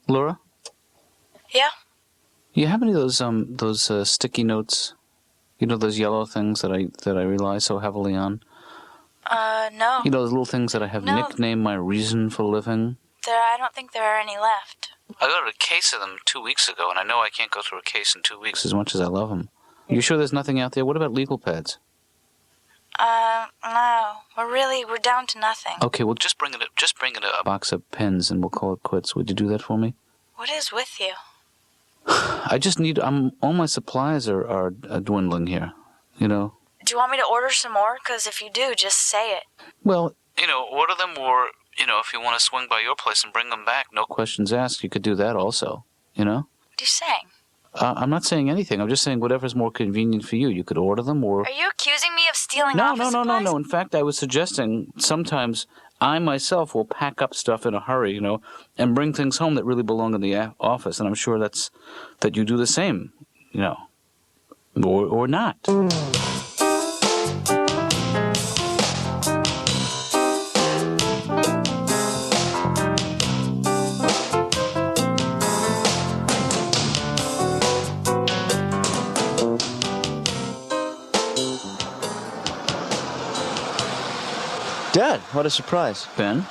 Laura? Yeah? You have any of those sticky notes? You know, those yellow things that I rely so heavily on? No. You know, those little things that I have nicknamed my reason for living? I don't think there are any left. I got a case of them 2 weeks ago, and I know I can't go through a case in 2 weeks as much as I love them. You sure there's nothing out there? What about legal pads? No. We're down to nothing. Okay, well, just bring it a box of pens, and we'll call it quits. Would you do that for me? What is with you? All my supplies are dwindling here, you know. Do you want me to order some more? Because if you do, just say it. Well, you know, order them, or, you know, if you want to swing by your place and bring them back, no questions asked, you could do that also, you know? What are you saying? I'm not saying anything. I'm just saying whatever's more convenient for you. You could order them, or... Are you accusing me of stealing office supplies? No. In fact, I was suggesting sometimes I myself will pack up stuff in a hurry, you know, and bring things home that really belong in the office, and I'm sure that you do the same, you know, or not. Dad, what a surprise. Ben?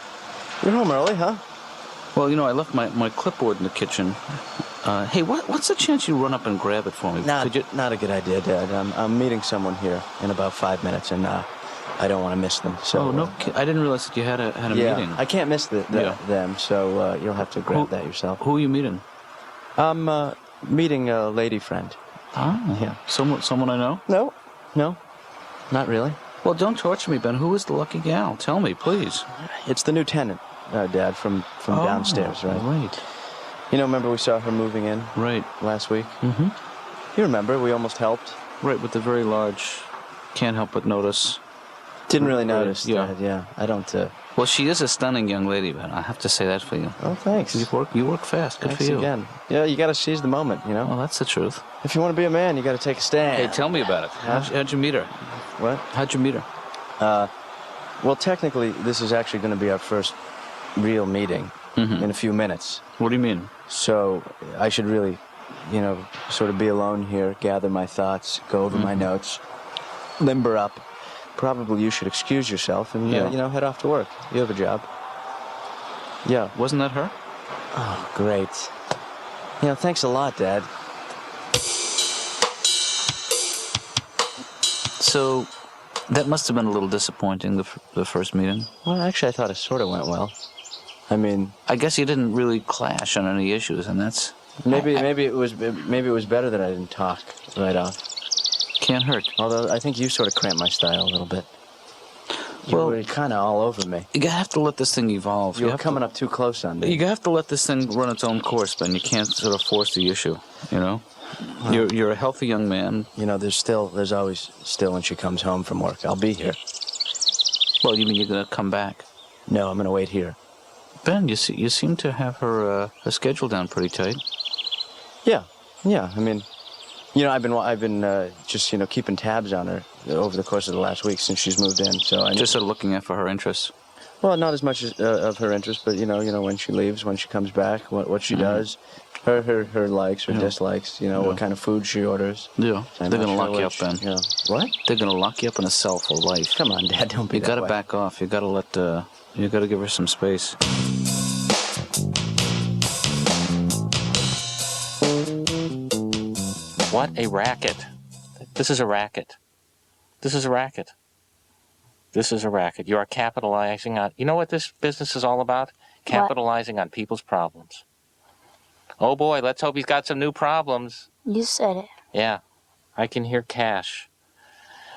You're home early, huh? Well, you know, I left my clipboard in the kitchen. Hey, what's the chance you run up and grab it for me? Not a good idea, Dad. I'm meeting someone here in about 5 minutes, and I don't want to miss them. So. Oh, no, I didn't realize that you had a meeting. I can't miss them, so you'll have to grab that yourself. Who are you meeting? I'm meeting a lady friend. Ah, yeah. Someone I know? No, not really. Well, don't torture me, Ben. Who is the lucky gal? Tell me, please. It's the new tenant, Dad, from downstairs, right? Right. You know, remember we saw her moving in? Right. Last week? Mm-hmm. You remember, we almost helped? Right, with the very large, can't help but notice. Didn't really notice, Dad, yeah. I don't, Well, she is a stunning young lady, Ben. I have to say that for you. Oh, thanks. You work fast. Good Thanks for you. Again. Yeah, you got to seize the moment, you know? Well, that's the truth. If you want to be a man, you got to take a stand. Hey, tell me about it. How'd you meet her? What? How'd you meet her? Well, technically, this is actually going to be our first real meeting in a few minutes. What do you mean? So I should really, you know, sort of be alone here, gather my thoughts, go over my notes, limber up. Probably you should excuse yourself and, you know, head off to work. You have a job. Yeah. Wasn't that her? Oh, great. You know, thanks a lot, Dad. So, that must have been a little disappointing, the first meeting. Well, actually, I thought it sort of went well. I mean, I guess you didn't really clash on any issues, and that's maybe it was better that I didn't talk right off. Can't hurt. Although I think you sort of cramped my style a little bit. You were kind of all over me. You have to let this thing evolve. You were coming up too close on me. You have to let this thing run its own course, Ben. You can't sort of force the issue. You know, you're a healthy young man. You know, there's always when she comes home from work. I'll be here. Well, you mean you're gonna come back? No, I'm gonna wait here. Ben, you seem to have her schedule down pretty tight. Yeah. I mean, you know, I've been just, you know, keeping tabs on her over the course of the last week since she's moved in. So I just sort of looking out for her interests. Well, not as much as, of her interest, but you know, when she leaves, when she comes back, what she does, her likes, her dislikes. You know, what kind of food she orders. Yeah, they're gonna lock you up, Ben. Yeah. What? They're gonna lock you up in a cell for life. Come on, Dad, don't be. You gotta back off. You gotta you gotta give her some space. What a racket. This is a racket. This is a racket. This is a racket. You are capitalizing on... You know what this business is all about? Capitalizing on people's problems. Oh, boy, let's hope he's got some new problems. You said it. Yeah, I can hear cash.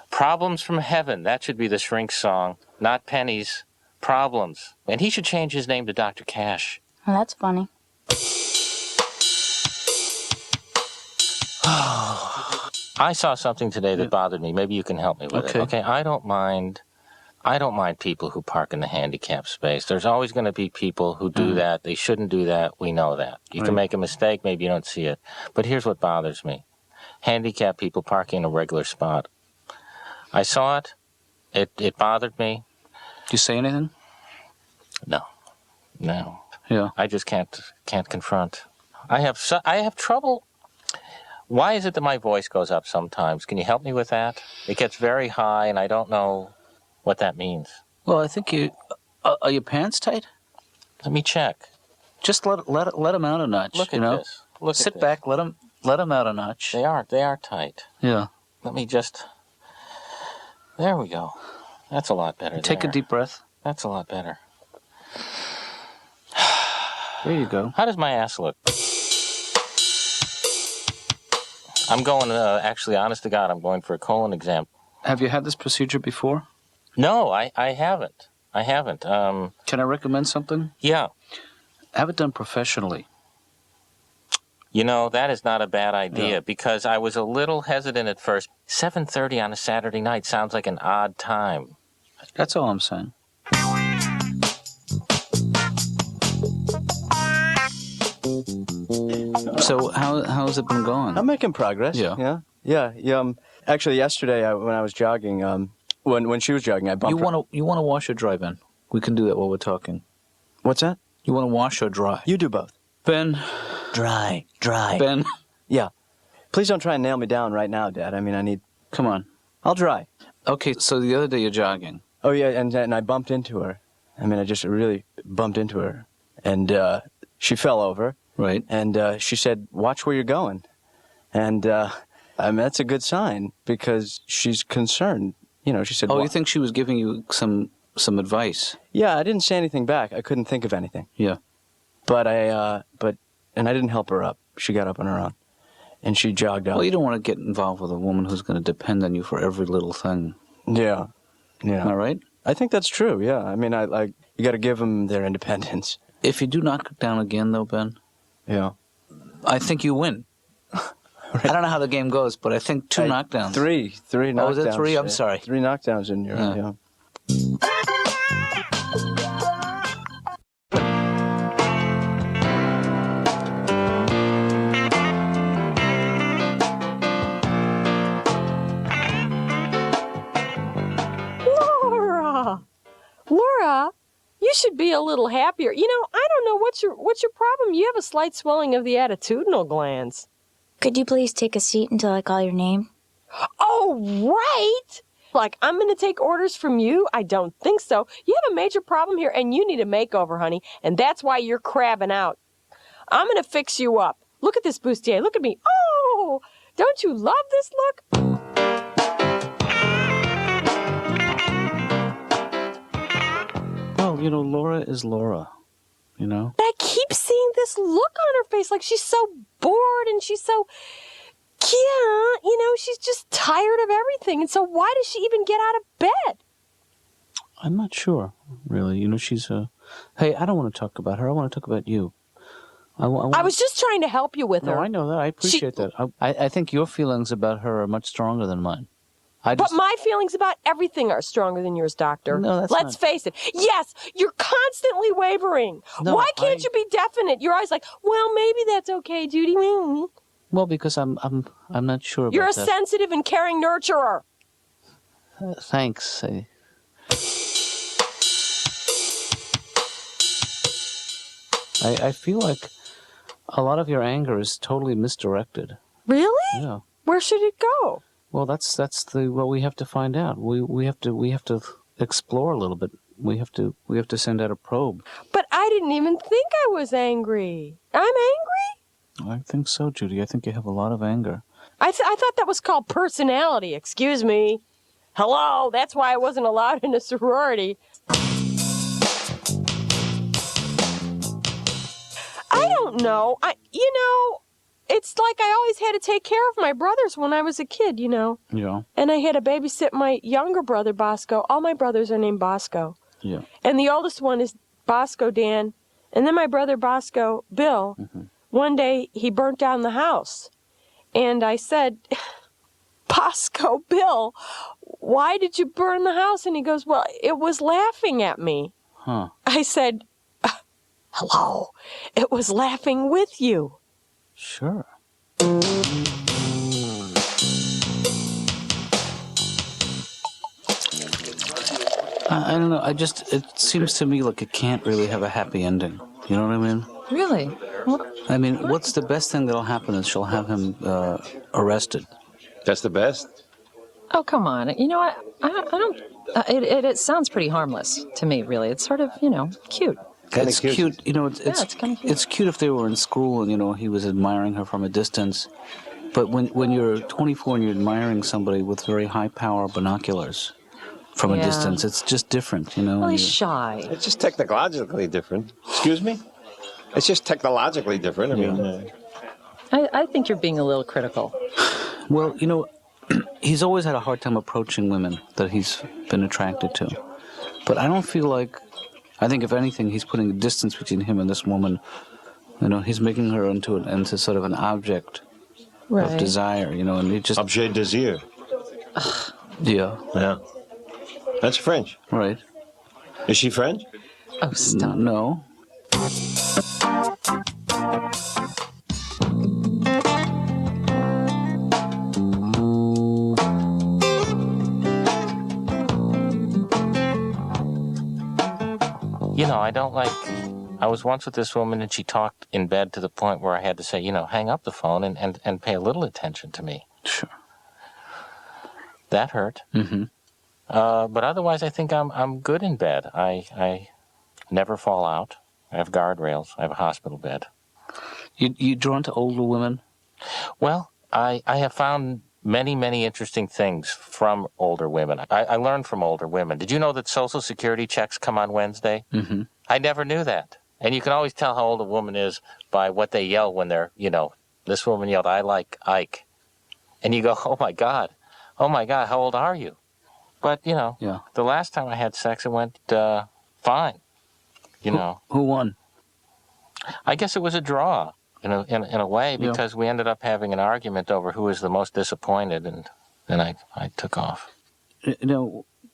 Problems from heaven. That should be the Shrink song. Not pennies. Problems. And he should change his name to Dr. Cash. Well, that's funny. I saw something today that bothered me. Maybe you can help me with it. Okay, I don't mind people who park in the handicap space. There's always going to be people who do that. They shouldn't do that. We know that. You can make a mistake. Maybe you don't see it. But here's what bothers me. Handicapped people parking in a regular spot. I saw it. It bothered me. Did you say anything? No. Yeah. I just can't confront. I have trouble. Why is it that my voice goes up sometimes? Can you help me with that? It gets very high, and I don't know what that means. Well, I think are your pants tight? Let me check. Just let them out a notch. Look at this. Sit back. Let them out a notch. They are tight. Yeah. Let me just. There we go. That's a lot better. Take a deep breath. That's a lot better. There you go. How does my ass look? I'm going, actually, honest to God, I'm going for a colon exam. Have you had this procedure before? No, I haven't. Can I recommend something? Yeah. Have it done professionally. You know, that is not a bad idea, because I was a little hesitant at first. 7:30 on a Saturday night sounds like an odd time. That's all I'm saying. So how's it been going? I'm making progress. Yeah. Actually, yesterday when I was jogging, when she was jogging, I bumped her. You want to wash or dry, Ben? We can do that while we're talking. What's that? You want to wash or dry? You do both. Ben. Dry. Ben. Yeah. Please don't try and nail me down right now, Dad. I mean, Come on. I'll dry. Okay, so the other day you're jogging. Oh, yeah, and I bumped into her. I mean, I just really bumped into her. And she fell over. Right. And she said, "Watch where you're going." And I mean, that's a good sign, because she's concerned. You know, she said, "Oh, you think she was giving you some advice?" Yeah, I didn't say anything back. I couldn't think of anything. Yeah. But I didn't help her up. She got up on her own, and she jogged out. Well, you don't want to get involved with a woman who's going to depend on you for every little thing. Yeah. All right? I think that's true, yeah. I mean, you got to give them their independence. If you do knock it down again, though, Ben, yeah, I think you win. Right. I don't know how the game goes, but I think two knockdowns. Three knockdowns. Oh, was it three? I'm sorry. 3 knockdowns in your yeah. Laura, you should be a little happier. You know, I don't know what's your problem. You have a slight swelling of the attitudinal glands. Could you please take a seat until I call your name? Oh, right! Like, I'm going to take orders from you? I don't think so. You have a major problem here, and you need a makeover, honey, and that's why you're crabbing out. I'm going to fix you up. Look at this bustier. Look at me. Oh, don't you love this look? Well, you know, Laura is Laura, you know? I keep seeing this look on her face, like she's so bored and she's so, you know, she's just tired of everything. And so why does she even get out of bed? I'm not sure, really. You know, she's Hey, I don't want to talk about her. I want to talk about you. I was just trying to help you with her. No, I know that. I appreciate that. I think your feelings about her are much stronger than mine. But my feelings about everything are stronger than yours, Doctor. No, that's Let's face it. Yes, you're constantly wavering. No, why can't you be definite? You're always like, well, maybe that's okay, Judy. Well, because I'm not sure about that. You're a sensitive and caring nurturer. Thanks. I feel like a lot of your anger is totally misdirected. Really? Yeah. Where should it go? Well, that's what we have to find out. We have to explore a little bit. We have to send out a probe. But I didn't even think I was angry. I'm angry? I think so, Judy. I think you have a lot of anger. I thought that was called personality. Excuse me. Hello, that's why I wasn't allowed in a sorority. I don't know. It's like I always had to take care of my brothers when I was a kid, you know. Yeah. And I had to babysit my younger brother, Bosco. All my brothers are named Bosco. Yeah. And the oldest one is Bosco Dan. And then my brother, Bosco Bill, one day he burnt down the house. And I said, Bosco Bill, why did you burn the house? And he goes, well, it was laughing at me. Huh. I said, hello, it was laughing with you. Sure. I don't know. It seems to me like it can't really have a happy ending. You know what I mean? Really? I mean, what's the best thing that'll happen is she'll have him arrested. That's the best? Oh, come on. You know, I don't... It sounds pretty harmless to me, really. It's sort of, cute. It's cute. You know, it's kind of cute. It's cute if they were in school and, he was admiring her from a distance. But when you're 24 and you're admiring somebody with very high-power binoculars from a distance, it's just different, Well, he's shy. It's just technologically different. Excuse me? It's just technologically different. I mean... I think you're being a little critical. Well, he's always had a hard time approaching women that he's been attracted to. But I don't feel like... I think, if anything, he's putting a distance between him and this woman. He's making her into sort of an object of desire, and it just... Objet désir. Yeah. Yeah. That's French. Right. Is she French? Oh, stop. No. I don't like... I was once with this woman, and she talked in bed to the point where I had to say, hang up the phone and pay a little attention to me. Sure. That hurt. Mm-hmm. But otherwise, I think I'm good in bed. I never fall out. I have guardrails. I have a hospital bed. You drawn to older women? Well, I have found many, many interesting things from older women. I learned from older women. Did you know that Social Security checks come on Wednesday? Mm-hmm. I never knew that. And you can always tell how old a woman is by what they yell when they're, this woman yelled, "I like Ike." And you go, oh my God, how old are you? But, the last time I had sex, it went fine. Who won? I guess it was a draw in a way, because we ended up having an argument over who was the most disappointed, and then I took off.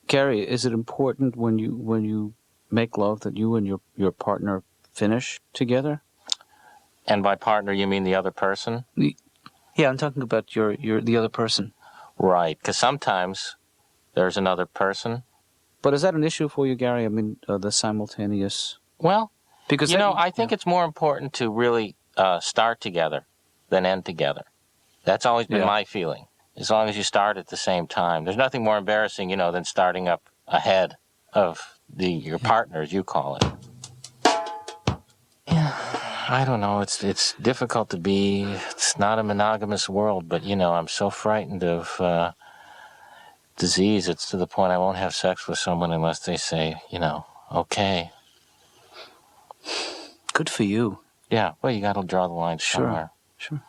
Garry, is it important when you make love that you and your partner finish together? And by partner, you mean the other person? Yeah, I'm talking about the other person. Right, because sometimes there's another person. But is that an issue for you, Garry? I mean, the simultaneous... Well, because I think it's more important to really start together than end together. That's always been my feeling. As long as you start at the same time. There's nothing more embarrassing, than starting up ahead of your partner, as you call it. Yeah, I don't know. It's difficult to be. It's not a monogamous world, but I'm so frightened of disease. It's to the point I won't have sex with someone unless they say, okay. Good for you. Yeah. Well, you got to draw the line somewhere. Sure.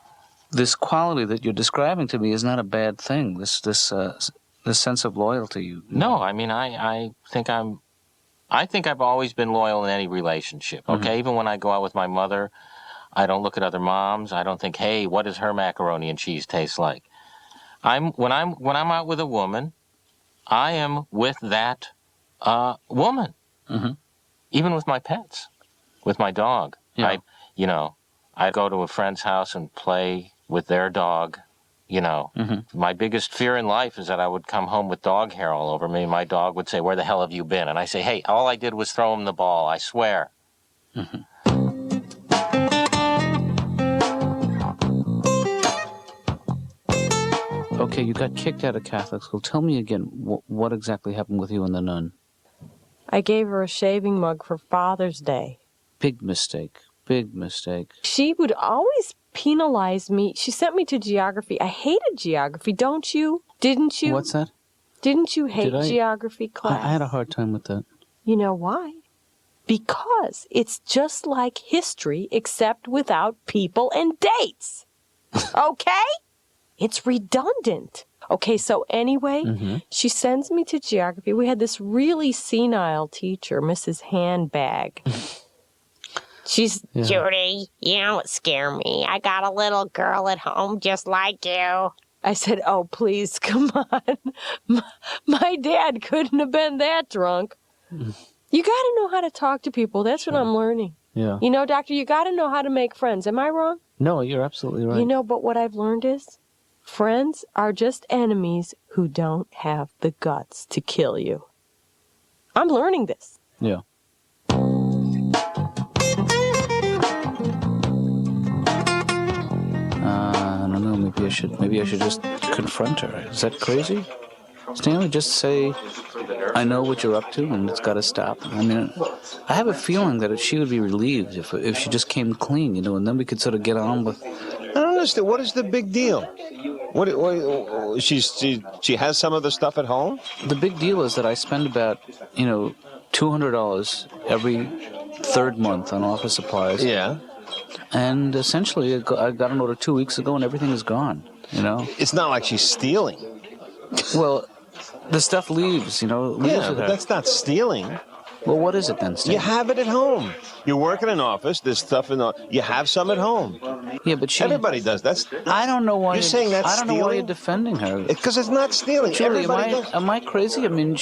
This quality that you're describing to me is not a bad thing. This sense of loyalty. No, I mean, I think I've always been loyal in any relationship. Okay, Mm-hmm. Even when I go out with my mother, I don't look at other moms. I don't think, hey, what does her macaroni and cheese taste like? When I'm out with a woman, I am with that woman. Mm-hmm. Even with my pets, with my dog. Yeah. I go to a friend's house and play with their dog. Mm-hmm. My biggest fear in life is that I would come home with dog hair all over me, and my dog would say, "Where the hell have you been?" And I say, "Hey, all I did was throw him the ball, I swear." Mm-hmm. Okay, you got kicked out of Catholic school. Tell me again, what exactly happened with you and the nun? I gave her a shaving mug for Father's Day. Big mistake. Big mistake. She would always penalize me. She sent me to geography. I hated geography, don't you? Didn't you? What's that? Didn't you hate geography class? I had a hard time with that. You know why? Because it's just like history, except without people and dates. Okay? It's redundant. Okay, so anyway, she sends me to geography. We had this really senile teacher, Mrs. Handbag. She's, Judy, you don't scare me. I got a little girl at home just like you. I said, oh, please, come on. My dad couldn't have been that drunk. You got to know how to talk to people. That's what I'm learning. Yeah. Doctor, you got to know how to make friends. Am I wrong? No, you're absolutely right. But what I've learned is friends are just enemies who don't have the guts to kill you. I'm learning this. Yeah. I should just confront her. Is that crazy? Stanley, just say, I know what you're up to, and it's got to stop. I mean, I have a feeling that she would be relieved if she just came clean, and then we could sort of get on with... I don't understand. What is the big deal? She has some of the stuff at home? The big deal is that I spend about, $200 every third month on office supplies. Yeah. And essentially, I got an order 2 weeks ago, and everything is gone, It's not like she's stealing. Well, the stuff leaves, leaves Yeah, with but her. that's not stealing. Well, what is it then, Stan? You have it at home. You work in an office, there's stuff you have some at home. Yeah, but everybody does. I don't know why you're saying that's I don't know why stealing? you're defending her. Because it's not stealing. Julie, Everybody does. am I crazy? I mean,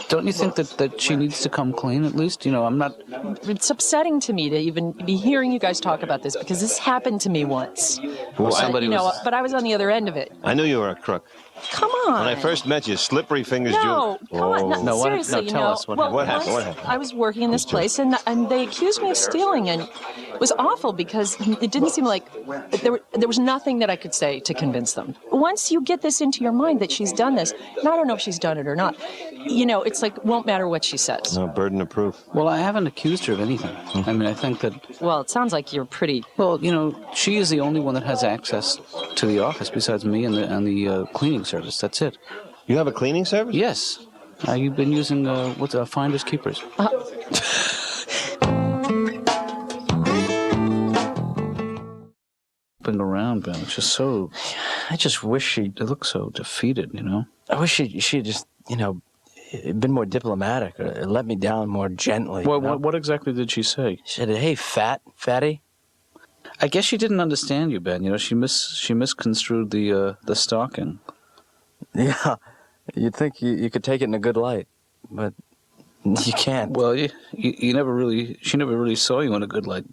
don't you think that she needs to come clean at least? I'm not... It's upsetting to me to even be hearing you guys talk about this because this happened to me once. Well, somebody but I was on the other end of it. I knew you were a crook. Come on. When I first met you, slippery fingers, No, Julie. come on. No, Seriously, tell us what happened. What once happened? I was working in this place, and they accused me of stealing, and it was awful because it didn't seem like there was nothing that I could say to convince them. Once you get this into your mind that she's done this, and I don't know if she's done it or not, it's like won't matter what she says. No burden of proof. Well, I haven't accused her of anything. I mean, I think that... Well, it sounds like you're pretty... Well, she is the only one that has access to the office besides me and the cleaning service. That's it. You have a cleaning service? Yes. You've been using, Finders Keepers. Been around, Ben. It's just so... I just wish she... They look so defeated, I wish she had just, been more diplomatic or let me down more gently. Well, what exactly did she say? She said, hey, fatty. I guess she didn't understand you, Ben. She misconstrued the stalking. Yeah, you'd think you could take it in a good light, but you can't. Well, she never really saw you in a good light.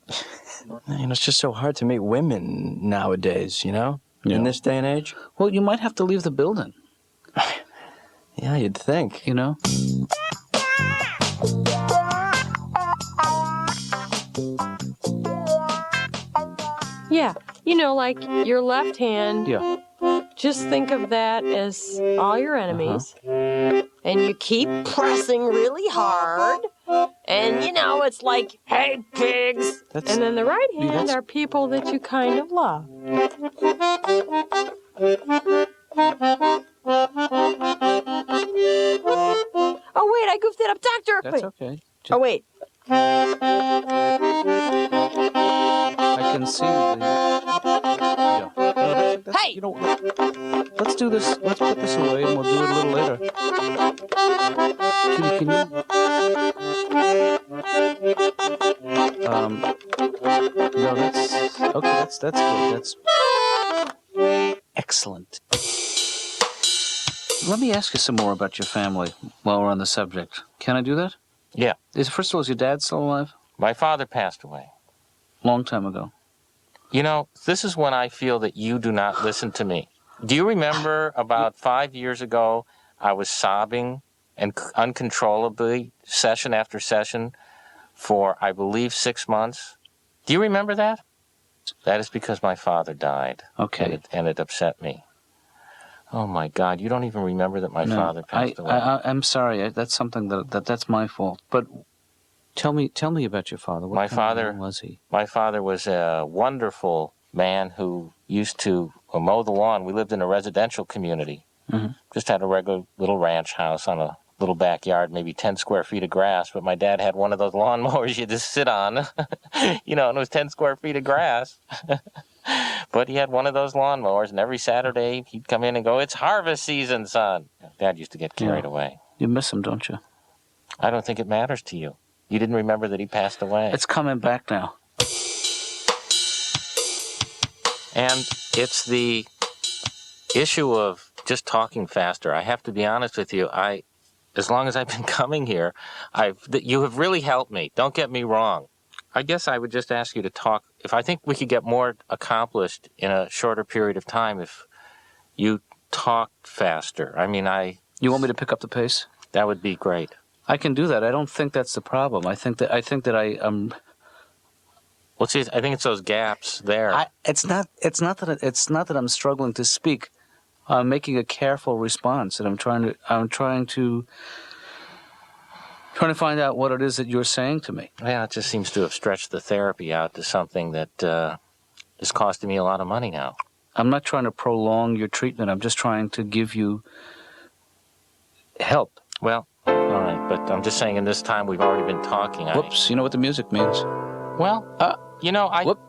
It's just so hard to meet women nowadays, in this day and age. Well, you might have to leave the building. Yeah, you'd think. Yeah, like your left hand. Yeah. Just think of that as all your enemies. And you keep pressing really hard. And, it's like, hey, pigs. And then the right hand are people that you kind of love. Oh, wait, I goofed it up. Doctor! That's okay. Oh, wait. I can see the... Yeah. Hey! Let's do this. Let's put this away, and we'll do it a little later. Judy, can you... No, that's... Okay, that's good. That's... Excellent. Let me ask you some more about your family while we're on the subject. Can I do that? Yeah. First of all, is your dad still alive? My father passed away. Long time ago. This is when I feel that you do not listen to me. Do you remember about 5 years ago, I was sobbing and uncontrollably, session after session, for, I believe, 6 months? Do you remember that? That is because my father died. Okay. And it upset me. Oh, my God. You don't even remember that my father passed away. I'm sorry. That's something that's my fault. But tell me about your father. What kind of man was he? My father was a wonderful man who used to mow the lawn. We lived in a residential community. Mm-hmm. Just had a regular little ranch house on a little backyard, maybe 10 square feet of grass. But my dad had one of those lawnmowers you just sit on, and it was 10 square feet of grass. But he had one of those lawnmowers, and every Saturday he'd come in and go, "It's harvest season, son." Dad used to get carried away. You miss him, don't you? I don't think it matters to you. You didn't remember that he passed away. It's coming back now. And it's the issue of just talking faster. I have to be honest with you. As long as I've been coming here, you have really helped me. Don't get me wrong. I guess I would just ask you to talk. If I think we could get more accomplished in a shorter period of time if you talked faster. You want me to pick up the pace? That would be great. I can do that. I don't think that's the problem. I think that Well, see, I think it's those gaps there. It's not that I'm struggling to speak. I'm making a careful response, and I'm trying to find out what it is that you're saying to me. Yeah, it just seems to have stretched the therapy out to something that is costing me a lot of money now. I'm not trying to prolong your treatment. I'm just trying to give you help. Well, all right, but I'm just saying in this time we've already been talking. Whoops, you know what the music means. Well, you know, I... Whoop.